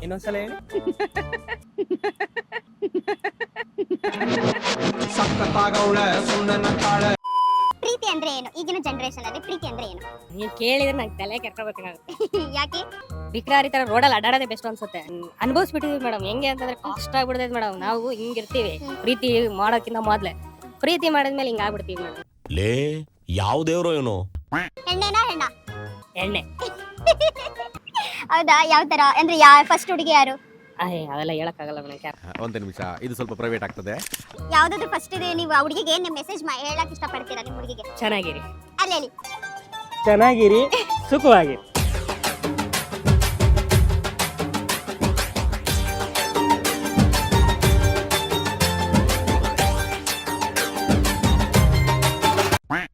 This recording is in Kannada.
ಇನ್ನೊಂದ್ಸಲ ಹೇಳಿ. ಪ್ರೀತಿ ಅಂದ್ರೆ ಏನು? ಈಗಿನ ಜನರೇಷನ್ ಅಲ್ಲಿ ಪ್ರೀತಿ ಅಂದ್ರೆ ಏನು? ನೀನ್ ಕೇಳಿದ್ರೆ ನಂಗೆ ತಲೆ ಕೆರ್ಕೋಬೇಕಾಗುತ್ತೆ. ಯಾಕೆ? ಬಿಕ್ರಾರಿ ತರ ರೋಡಲ್ಲಿ ಅಡ್ಡಾಡೋದೇ ಬೆಸ್ಟ್ ಅನ್ಸುತ್ತೆ. ಅನುಭವಿಸ್ಬಿಟ್ಟಿದ್ವಿ ಮೇಡಮ್. ಹೆಂಗೆ ಅಂತಂದ್ರೆ ಕಷ್ಟ ಆಗ್ಬಿಡ್ತೈತೆ ಮೇಡಮ್. ನಾವು ಹಿಂಗಿರ್ತೀವಿ ಪ್ರೀತಿ ಮಾಡೋಕ್ಕಿಂತ ಮೊದ್ಲೆ. ಪ್ರೀತಿ ಮಾಡಿದ್ಮೇಲೆ ಹಿಂಗ ಆಗ್ಬಿಡ್ತೀವಿ ಮೇಡಮ್. ಲೇ ಯಾವ ದೇವ್ರೋ ಏನೋ. ಹೆಣ್ಣೆನಾ ಹೆಣ್ಣ? ಎಣ್ಣೆ. ಹೌದಾ? ಯಾವ ತರ ಅಂದ್ರೆ ಫಸ್ಟ್ ಹುಡುಗಿ ಯಾರು? ಅವೆಲ್ಲ ಹೇಳಕ್ಕಾಗಲ್ಲ ಮೇಡಮ್. ಒಂದು ನಿಮಿಷ, ಇದು ಸ್ವಲ್ಪ ಪ್ರೈವೇಟ್ ಆಗ್ತದೆ. ಯಾವ್ದಾದ್ರು ಫಸ್ಟ್ ಇದೆ? ನೀವು ಆ ಹುಡುಗಿಗೆ ಏನ್ ಮೆಸೇಜ್ ಹೇಳಕ್ ಇಷ್ಟಪಡ್ತೀರಾ ನಿಮ್ಮ ಹುಡುಗಿಗೆ? ಚೆನ್ನಾಗಿರಿ. ಅಲ್ಲಿ ಹೇಳಿ. ಚೆನ್ನಾಗಿರಿ, ಸುಖವಾಗಿ.